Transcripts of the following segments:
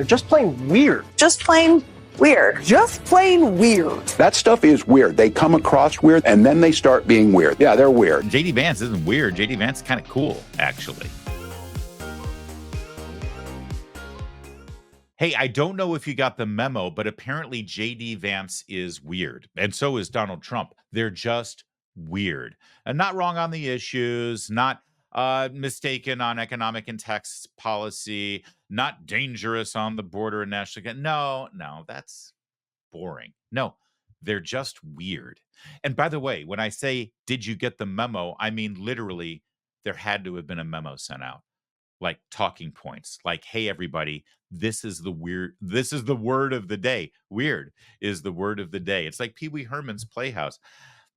They're just plain weird. Just plain weird. Just plain weird. That stuff is weird. They come across weird, and then they start being weird. Yeah, they're weird. JD Vance isn't weird. JD Vance is kind of cool, actually. Hey, I don't know if you got the memo, but apparently JD Vance is weird. And so is Donald Trump. They're just weird. And not wrong on the issues, not mistaken on economic and tax policy, not dangerous on the border and national. No, that's boring. No, they're just weird. And by the way, when I say, did you get the memo? I mean, literally, there had to have been a memo sent out. Like talking points, like, hey, everybody, this is the word of the day. Weird is the word of the day. It's like Pee Wee Herman's Playhouse.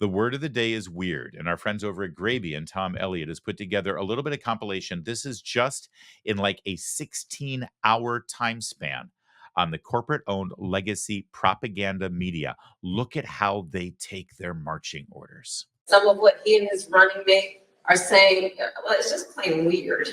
The word of the day is weird. And our friends over at Gravy and Tom Elliott has put together a little bit of compilation. This is just in like a 16-hour time span on the corporate-owned legacy propaganda media. Look at how they take their marching orders. Some of what he and his running mate are saying, well, it's just plain weird.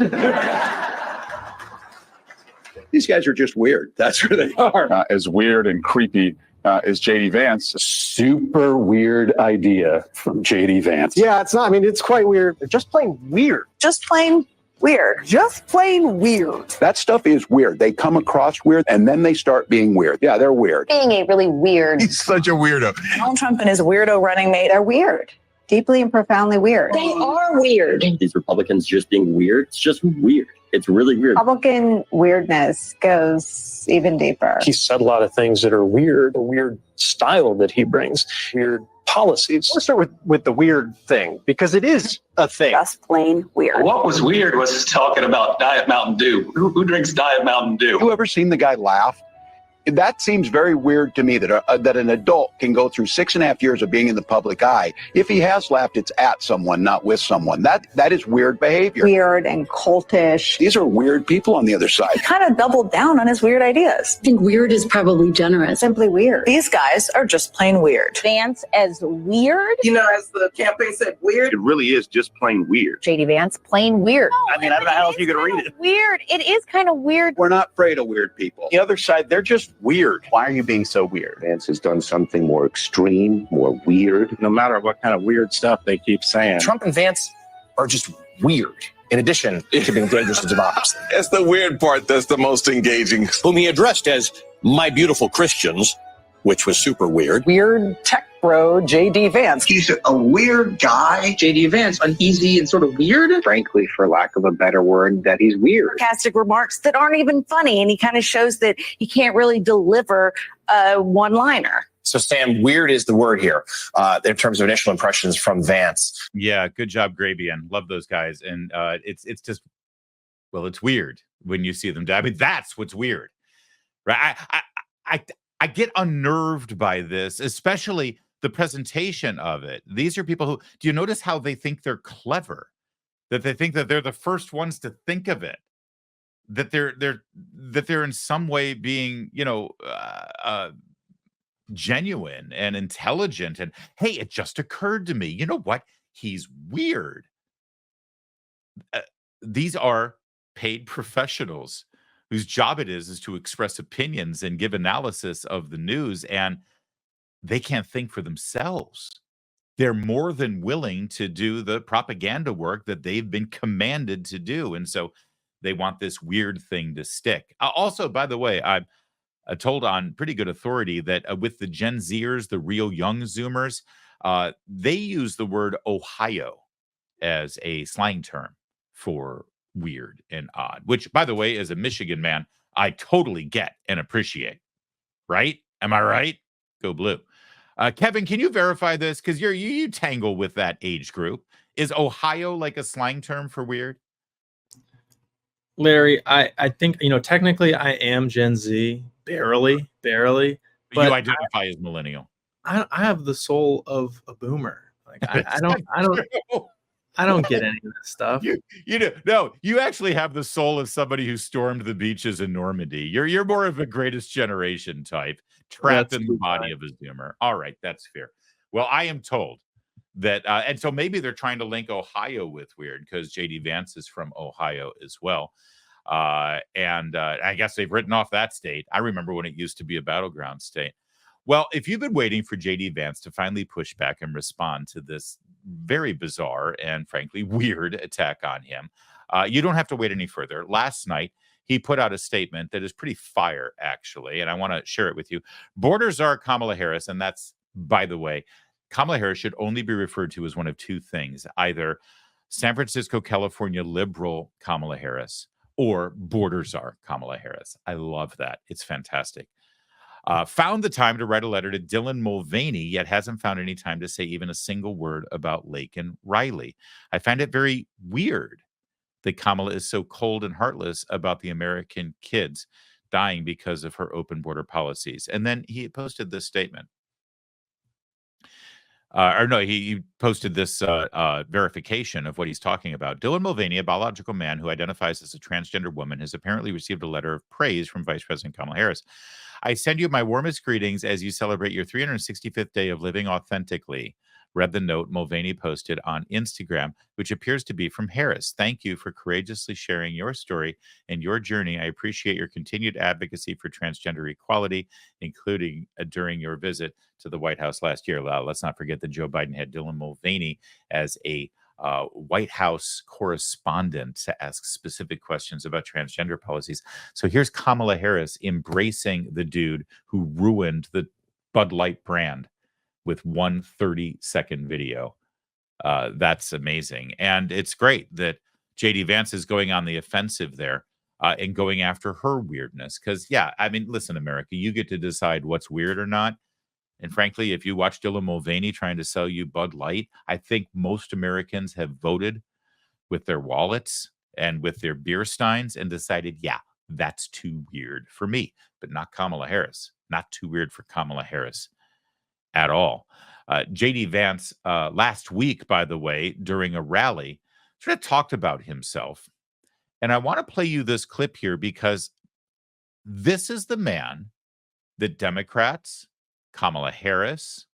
These guys are just weird. That's where they are. As weird and creepy as JD Vance. Super weird idea from JD Vance. Yeah, it's not. I mean, it's quite weird. They're just plain weird. Just plain weird. Just plain weird. That stuff is weird. They come across weird, and then they start being weird. Yeah, they're weird. Being a really weird. He's such a weirdo. Donald Trump and his weirdo running mate are weird. Deeply and profoundly weird. They are weird. These Republicans just being weird. It's just weird. It's really weird. Republican weirdness goes even deeper. He said a lot of things that are weird, a weird style that he brings, weird policies. Let's start with the weird thing, because it is a thing. Just plain weird. What was weird was talking about Diet Mountain Dew. Who drinks Diet Mountain Dew? You ever seen the guy laugh? That seems very weird to me, that an adult can go through 6.5 years of being in the public eye. If he has laughed, it's at someone, not with someone. That is weird behavior. Weird and cultish. These are weird people on the other side. He kind of doubled down on his weird ideas. I think weird is probably generous. Simply weird. These guys are just plain weird. Vance as weird. You know, as the campaign said, weird. It really is just plain weird. JD Vance, plain weird. I mean, I don't know how else you could read it. Weird. It is kind of weird. We're not afraid of weird people. The other side, they're just weird. Why are you being so weird? Vance has done something more extreme, more weird. No matter what kind of weird stuff they keep saying. Trump and Vance are just weird, in addition to being dangerous to democracy. That's the weird part that's the most engaging. Whom he addressed as my beautiful Christians, which was super weird. Weird tech bro, JD Vance. He's a weird guy. JD Vance, uneasy and sort of weird. Frankly, for lack of a better word, that he's weird. Sarcastic remarks that aren't even funny, and he kind of shows that he can't really deliver a one-liner. So, Sam, weird is the word here in terms of initial impressions from Vance. Yeah, good job, Grabian. Love those guys. And it's just, well, it's weird when you see them die. I mean, that's what's weird, right? I get unnerved by this, especially the presentation of it. These are people who, do you notice how they think they're clever? That they think that they're the first ones to think of it. That they're in some way being, genuine and intelligent. And hey, it just occurred to me, you know what? He's weird. These are paid professionals whose job it is to express opinions and give analysis of the news, and they can't think for themselves. They're more than willing to do the propaganda work that they've been commanded to do. And so they want this weird thing to stick. Also, by the way, I'm told on pretty good authority that with the Gen Zers, the real young Zoomers, they use the word Ohio as a slang term for weird and odd, which, by the way, as a Michigan man, I totally get and appreciate. Right? Am I right? Go Blue. Kevin, can you verify this? Because you tangle with that age group. Is Ohio like a slang term for weird? Larry, I think, technically I am Gen Z, barely. But you identify as millennial. I have the soul of a boomer. Like I don't get any of this stuff. You actually have the soul of somebody who stormed the beaches in Normandy. You're more of a greatest generation type, trapped in the body of a Zoomer. All right, that's fair. Well, I am told that, and so maybe they're trying to link Ohio with weird because JD Vance is from Ohio as well. And I guess they've written off that state. I remember when it used to be a battleground state. Well, if you've been waiting for JD Vance to finally push back and respond to this very bizarre and frankly weird attack on him, you don't have to wait any further. Last night, he put out a statement that is pretty fire, actually, and I want to share it with you. Border czar Kamala Harris, and that's, by the way, Kamala Harris should only be referred to as one of two things, either San Francisco, California liberal Kamala Harris or border czar Kamala Harris. I love that. It's fantastic. Found the time to write a letter to Dylan Mulvaney, yet hasn't found any time to say even a single word about Laken Riley. I find it very weird that Kamala is so cold and heartless about the American kids dying because of her open border policies. And then he posted this statement. He posted this verification of what he's talking about. Dylan Mulvaney, a biological man who identifies as a transgender woman, has apparently received a letter of praise from Vice President Kamala Harris. I send you my warmest greetings as you celebrate your 365th day of living authentically. Read the note Mulvaney posted on Instagram, which appears to be from Harris. Thank you for courageously sharing your story and your journey. I appreciate your continued advocacy for transgender equality, including during your visit to the White House last year. Let's not forget that Joe Biden had Dylan Mulvaney as a White House correspondent to ask specific questions about transgender policies. So here's Kamala Harris embracing the dude who ruined the Bud Light brand with one 30-second video. That's amazing. And it's great that JD Vance is going on the offensive there and going after her weirdness. Because, yeah, I mean, listen, America, you get to decide what's weird or not. And frankly, if you watch Dylan Mulvaney trying to sell you Bud Light, I think most Americans have voted with their wallets and with their beer steins and decided, yeah, that's too weird for me, but not Kamala Harris. Not too weird for Kamala Harris at all. JD Vance last week, by the way, during a rally, sort of talked about himself. And I want to play you this clip here because this is the man that Democrats, Kamala Harris,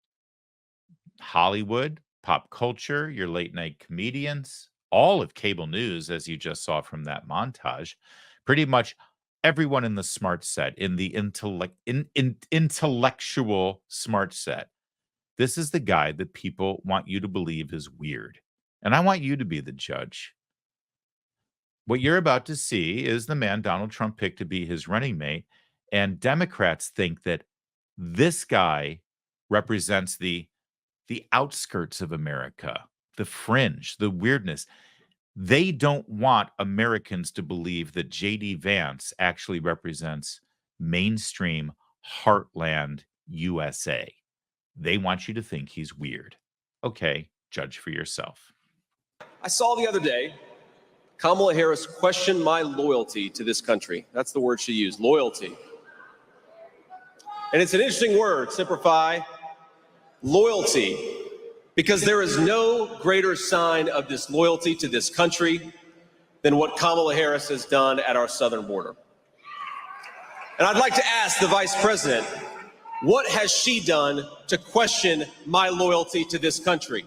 Hollywood, pop culture, your late night comedians, all of cable news, as you just saw from that montage, pretty much everyone in the smart set, in the intellectual smart set. This is the guy that people want you to believe is weird. And I want you to be the judge. What you're about to see is the man Donald Trump picked to be his running mate. And Democrats think that this guy represents the outskirts of America, the fringe, the weirdness. They don't want Americans to believe that JD Vance actually represents mainstream heartland USA. They want you to think he's weird. Okay, judge for yourself. I saw the other day Kamala Harris question my loyalty to this country. That's the word she used, loyalty. And it's an interesting word, simplify, loyalty, because there is no greater sign of disloyalty to this country than what Kamala Harris has done at our southern border. And I'd like to ask the Vice President, what has she done to question my loyalty to this country?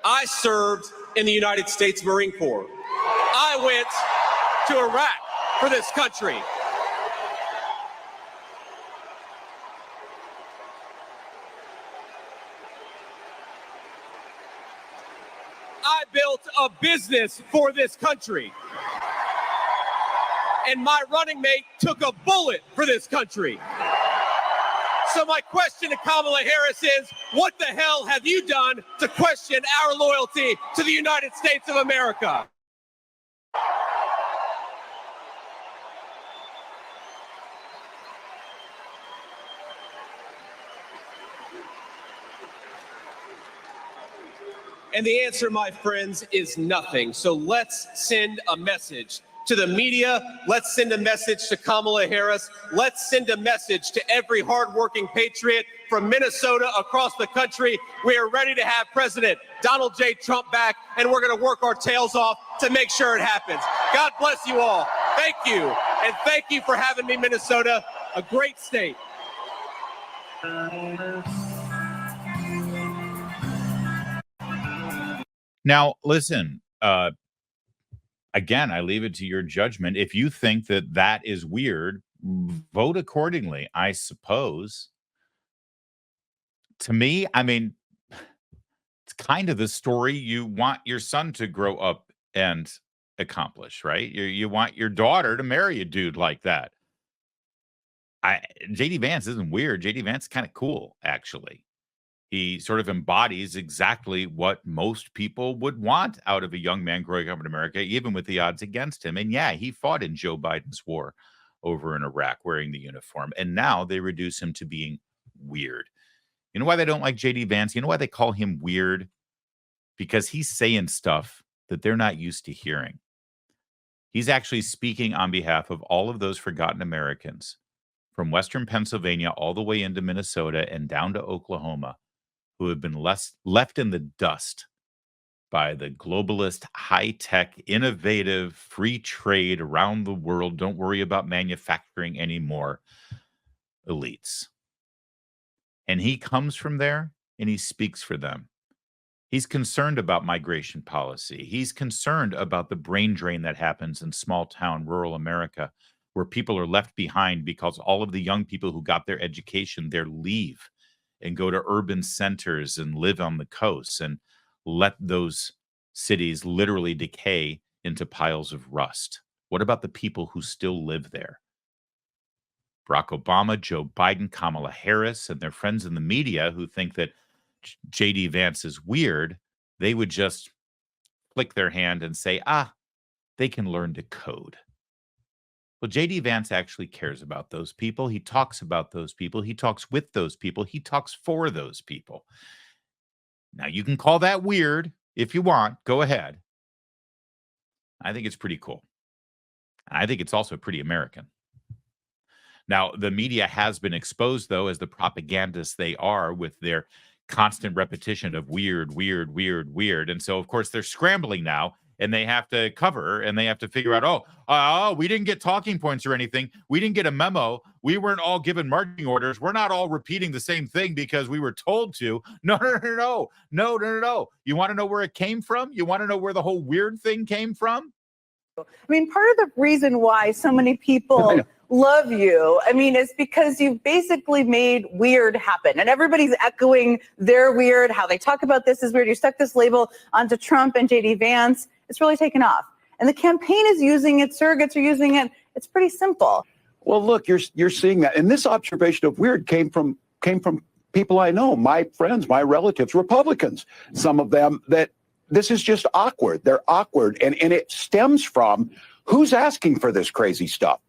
I served in the United States Marine Corps. I went to Iraq for this country. I built a business for this country. And my running mate took a bullet for this country. So my question to Kamala Harris is, what the hell have you done to question our loyalty to the United States of America? And the answer, my friends, is nothing. So let's send a message to the media. Let's send a message to Kamala Harris. Let's send a message to every hardworking patriot from Minnesota across the country. We are ready to have President Donald J. Trump back, and we're going to work our tails off to make sure it happens. God bless you all. Thank you. And thank you for having me, Minnesota, a great state. Now, listen, again, I leave it to your judgment. If you think that that is weird, vote accordingly, I suppose. To me, I mean, it's kind of the story you want your son to grow up and accomplish, right? You want your daughter to marry a dude like that. JD Vance isn't weird. JD Vance is kind of cool, actually. He sort of embodies exactly what most people would want out of a young man growing up in America, even with the odds against him. And yeah, he fought in Joe Biden's war over in Iraq wearing the uniform. And now they reduce him to being weird. You know why they don't like JD Vance? You know why they call him weird? Because he's saying stuff that they're not used to hearing. He's actually speaking on behalf of all of those forgotten Americans from Western Pennsylvania all the way into Minnesota and down to Oklahoma, who have been left in the dust by the globalist, high-tech, innovative, free trade around the world, don't worry about manufacturing anymore, elites. And he comes from there, and he speaks for them. He's concerned about migration policy. He's concerned about the brain drain that happens in small-town rural America, where people are left behind because all of the young people who got their education there leave and go to urban centers and live on the coast and let those cities literally decay into piles of rust. What about the people who still live there? Barack Obama, Joe Biden, Kamala Harris, and their friends in the media who think that JD Vance is weird, they would just flick their hand and say, they can learn to code. Well, JD Vance actually cares about those people. He talks about those people. He talks with those people. He talks for those people. Now, you can call that weird if you want. Go ahead. I think it's pretty cool. And I think it's also pretty American. Now, the media has been exposed, though, as the propagandists they are with their constant repetition of weird, weird, weird, weird. And so, of course, they're scrambling now. And they have to cover and they have to figure out, we didn't get talking points or anything. We didn't get a memo. We weren't all given marching orders. We're not all repeating the same thing because we were told to. No. You want to know where it came from? You want to know where the whole weird thing came from? I mean, part of the reason why so many people love you, I mean, is because you've basically made weird happen. And everybody's echoing their weird, how they talk about this is weird. You stuck this label onto Trump and JD Vance. It's really taken off. And the campaign is using it. Surrogates are using it. It's pretty simple. Well, look, you're seeing that. And this observation of weird came from people I know, my friends, my relatives, Republicans, some of them, that this is just awkward. They're awkward. And it stems from who's asking for this crazy stuff?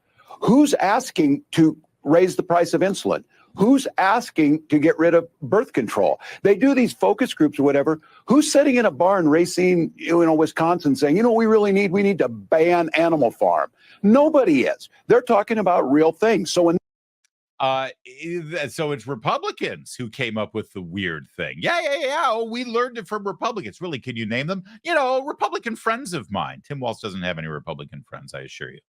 Who's asking to raise the price of insulin? Who's asking to get rid of birth control? They do these focus groups or whatever. Who's sitting in a bar in Racine, Wisconsin saying, we need to ban Animal Farm? Nobody is. They're talking about real things. So so it's Republicans who came up with the weird thing. Yeah. Oh, we learned it from Republicans. Really, can you name them? Republican friends of mine. Tim Walz doesn't have any Republican friends, I assure you.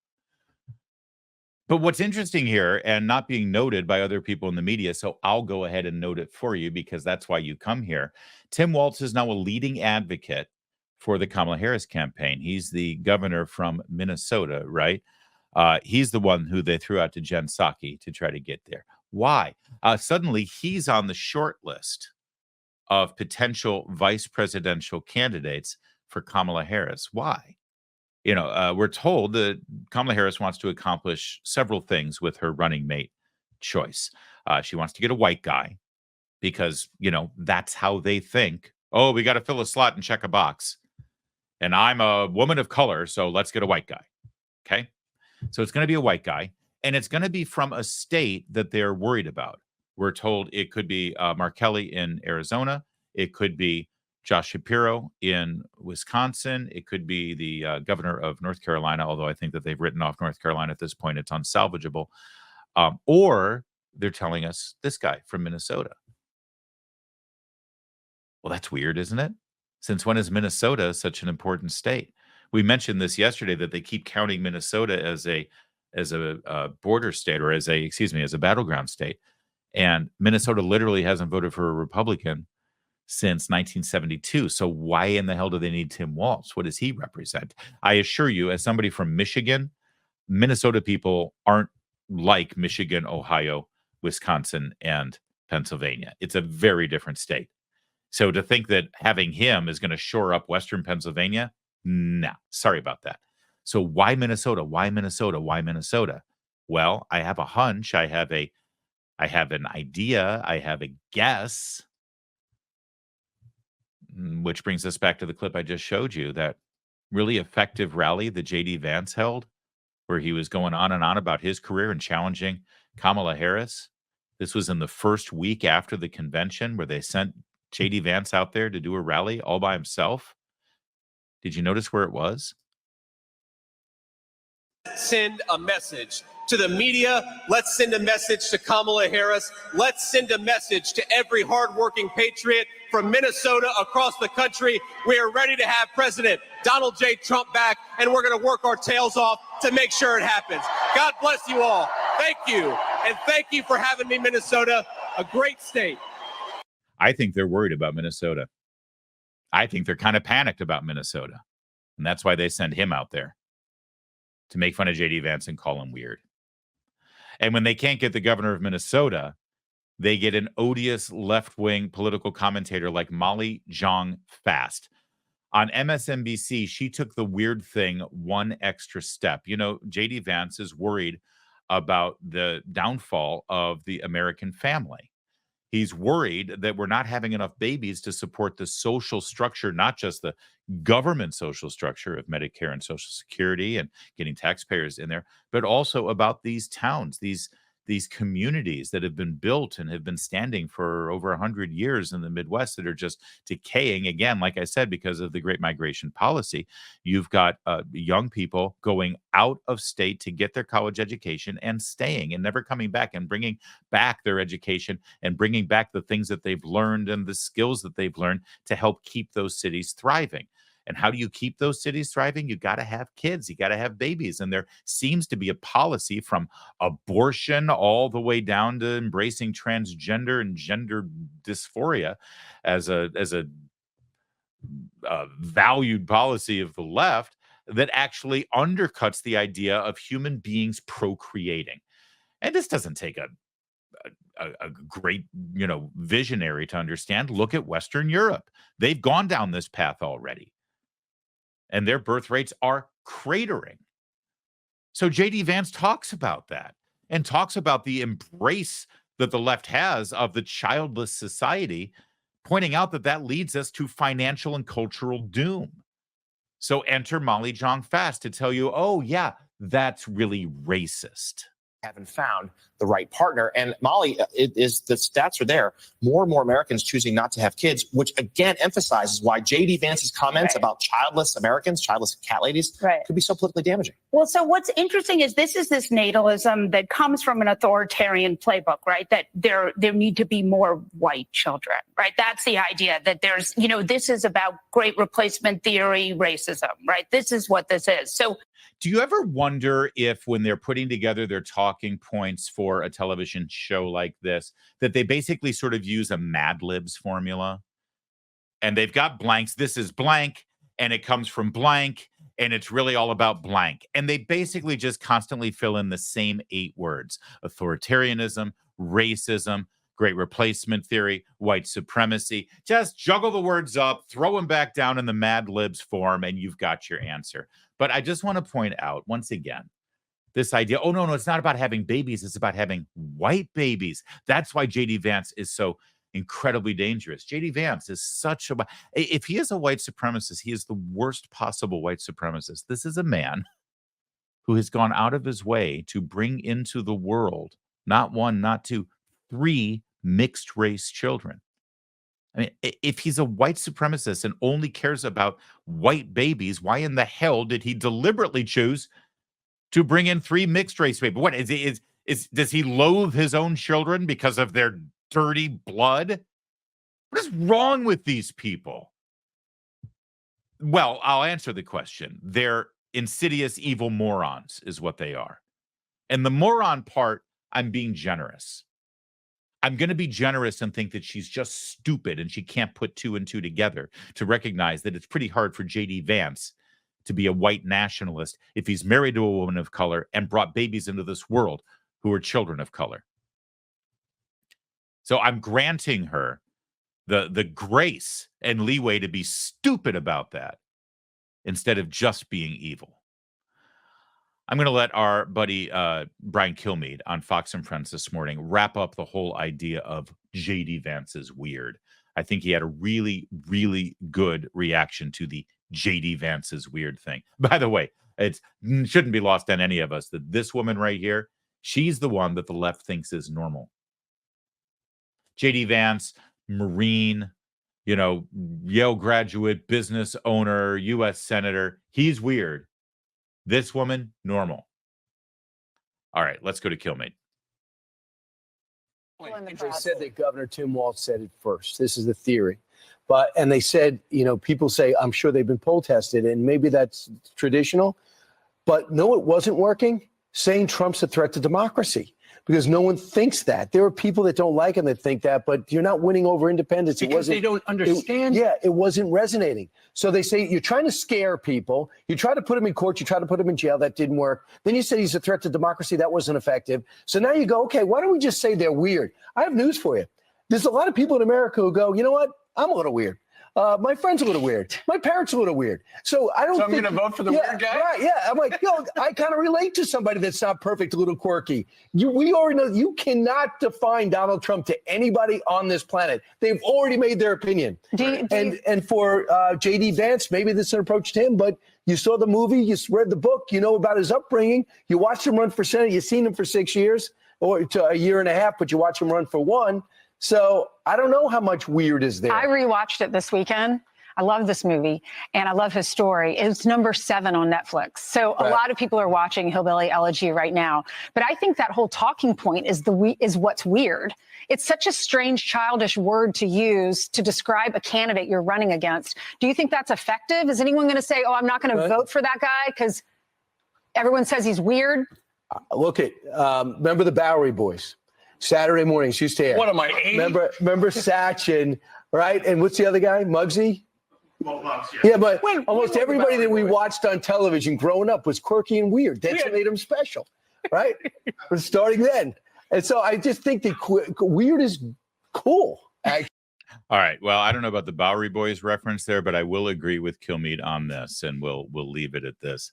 But what's interesting here, and not being noted by other people in the media, so I'll go ahead and note it for you because that's why you come here. Tim Walz is now a leading advocate for the Kamala Harris campaign. He's the governor from Minnesota, right? He's the one who they threw out to Jen Psaki to try to get there. Why? Suddenly, he's on the short list of potential vice presidential candidates for Kamala Harris. Why? We're told that Kamala Harris wants to accomplish several things with her running mate choice. She wants to get a white guy because, that's how they think. Oh, we got to fill a slot and check a box. And I'm a woman of color, so let's get a white guy. Okay? So it's going to be a white guy, and it's going to be from a state that they're worried about. We're told it could be Mark Kelly in Arizona. It could be Josh Shapiro in Wisconsin. It could be the governor of North Carolina, although I think that they've written off North Carolina at this point. It's unsalvageable. Or they're telling us this guy from Minnesota. Well, that's weird, isn't it? Since when is Minnesota such an important state? We mentioned this yesterday that they keep counting Minnesota as a border state or as a battleground state. And Minnesota literally hasn't voted for a Republican since 1972. So why in the hell do they need Tim Walz? What does he represent? I assure you, as somebody from Michigan, Minnesota people aren't like Michigan, Ohio, Wisconsin, and Pennsylvania. It's a very different state. So to think that having him is going to shore up Western Pennsylvania, nah, sorry about that. So why Minnesota? Why Minnesota? Why Minnesota? Well, I have a hunch. I have an idea. I have a guess. Which brings us back to the clip I just showed you, that really effective rally that JD Vance held, where he was going on and on about his career and challenging Kamala Harris. This was in the first week after the convention where they sent JD Vance out there to do a rally all by himself. Did you notice where it was? Send a message to the media. Let's send a message to Kamala Harris. Let's send a message to every hardworking patriot from Minnesota across the country. We are ready to have President Donald J. Trump back, and we're going to work our tails off to make sure it happens. God bless you all. Thank you. And thank you for having me, Minnesota, a great state. I think they're worried about Minnesota. I think they're kind of panicked about Minnesota. And that's why they send him out there to make fun of JD Vance and call him weird. And when they can't get the governor of Minnesota, they get an odious left-wing political commentator like Molly Jong Fast. On MSNBC, she took the weird thing one extra step. You know, JD Vance is worried about the downfall of the American family. He's worried that we're not having enough babies to support the social structure, not just the government social structure of Medicare and Social Security and getting taxpayers in there, but also about these towns, these communities that have been built and have been standing for over 100 years in the Midwest that are just decaying. Again, like I said, because of the Great Migration policy, you've got young people going out of state to get their college education and staying and never coming back and bringing back their education and bringing back the things that they've learned and the skills that they've learned to help keep those cities thriving. And how do you keep those cities thriving? You got to have kids. You got to have babies. And there seems to be a policy from abortion all the way down to embracing transgender and gender dysphoria as a valued policy of the left that actually undercuts the idea of human beings procreating. And this doesn't take a great, visionary to understand. Look at Western Europe. They've gone down this path already. And their birth rates are cratering. So JD Vance talks about that and talks about the embrace that the left has of the childless society, pointing out that that leads us to financial and cultural doom. So enter Molly Jong Fast to tell you, oh, yeah, that's really racist. Haven't found the right partner. And Molly, the stats are there. More and more Americans choosing not to have kids, which again emphasizes why JD Vance's comments about childless Americans, childless cat ladies, could be so politically damaging. Well, so what's interesting is this natalism that comes from an authoritarian playbook, right? That there need to be more white children, right? That's the idea that there's, this is about great replacement theory, racism, right? This is what this is. So do you ever wonder if when they're putting together their talking points for a television show like this, that they basically sort of use a Mad Libs formula? And they've got blanks. This is blank, and it comes from blank, and it's really all about blank. And they basically just constantly fill in the same 8 words: authoritarianism, racism, great replacement theory, white supremacy. Just juggle the words up, throw them back down in the Mad Libs form, and you've got your answer. But I just want to point out, once again, this idea, oh, no, it's not about having babies. It's about having white babies. That's why JD Vance is so incredibly dangerous. JD Vance is if he is a white supremacist, he is the worst possible white supremacist. This is a man who has gone out of his way to bring into the world, not 1, not 2, 3 mixed race children. I mean, if he's a white supremacist and only cares about white babies, why in the hell did he deliberately choose to bring in 3 mixed race babies? What does he loathe his own children because of their dirty blood? What is wrong with these people? Well, I'll answer the question. They're insidious, evil morons is what they are. And the moron part, I'm being generous. I'm going to be generous and think that she's just stupid and she can't put two and two together to recognize that it's pretty hard for JD Vance to be a white nationalist if he's married to a woman of color and brought babies into this world who are children of color. So I'm granting her the grace and leeway to be stupid about that instead of just being evil. I'm going to let our buddy Brian Kilmeade on Fox and Friends this morning wrap up the whole idea of JD Vance is weird. I think he had a really, really good reaction to the JD Vance is weird thing. By the way, it shouldn't be lost on any of us that this woman right here, she's the one that the left thinks is normal. JD Vance, Marine, Yale graduate, business owner, U.S. Senator, he's weird. This woman, normal. All right, let's go to Kilmeade. They said that Governor Tim Walz said it first. This is the theory. And they said, people say, I'm sure they've been poll tested, and maybe that's traditional. But no, it wasn't working. Saying Trump's a threat to democracy. Because no one thinks that. There are people that don't like him that think that, but you're not winning over independents. Because they don't understand. It wasn't resonating. So they say you're trying to scare people. You try to put him in court. You try to put him in jail. That didn't work. Then you said he's a threat to democracy. That wasn't effective. So now you go, okay, why don't we just say they're weird? I have news for you. There's a lot of people in America who go, you know what? I'm a little weird. My friend's a little weird. My parents are a little weird. So I don't So I'm going to vote for the weird guy? Right, yeah. I'm like, I kind of relate to somebody that's not perfect, a little quirky. We already know you cannot define Donald Trump to anybody on this planet. They've already made their opinion. And for JD Vance, maybe this is an approach to him, but you saw the movie, you read the book, you know about his upbringing, you watched him run for Senate, you've seen him for 6 years or to a year and a half, but you watch him run for 1. So I don't know how much weird is there. I rewatched it this weekend. I love this movie, and I love his story. It's number 7 on Netflix. So a lot of people are watching Hillbilly Elegy right now. But I think that whole talking point is what's weird. It's such a strange, childish word to use to describe a candidate you're running against. Do you think that's effective? Is anyone going to say, oh, I'm not going to vote for that guy because everyone says he's weird? Look at, remember the Bowery Boys? Saturday mornings used to air. What am I, 80? Remember Sachin, right? And what's the other guy? Muggsy? Well, yeah, but almost everybody that we watched on television growing up was quirky and weird. That's what made him special, right? We're starting then. And so I just think that weird is cool. All right. Well, I don't know about the Bowery Boys reference there, but I will agree with Kilmeade on this, and we'll leave it at this.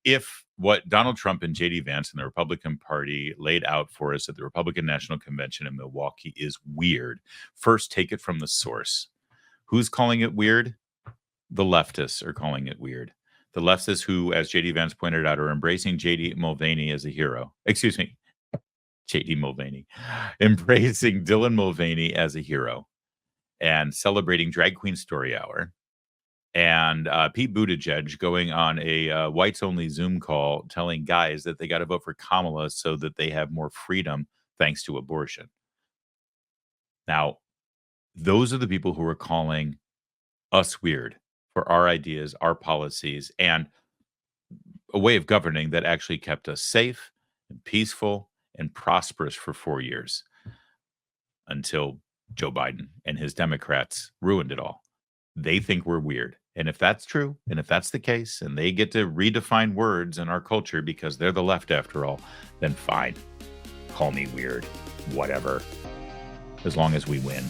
If what Donald Trump and JD Vance and the Republican Party laid out for us at the Republican National Convention in Milwaukee is weird, first take it from the source. Who's calling it weird? The leftists are calling it weird. The leftists who, as JD Vance pointed out, are embracing JD Mulvaney as a hero. Excuse me, JD Mulvaney. Embracing Dylan Mulvaney as a hero and celebrating Drag Queen Story Hour. And Pete Buttigieg going on a whites-only Zoom call telling guys that they got to vote for Kamala so that they have more freedom thanks to abortion. Now, those are the people who are calling us weird for our ideas, our policies, and a way of governing that actually kept us safe and peaceful and prosperous for 4 years until Joe Biden and his Democrats ruined it all. They think we're weird. And if that's true, and if that's the case, and they get to redefine words in our culture because they're the left after all, then fine. Call me weird. Whatever. As long as we win.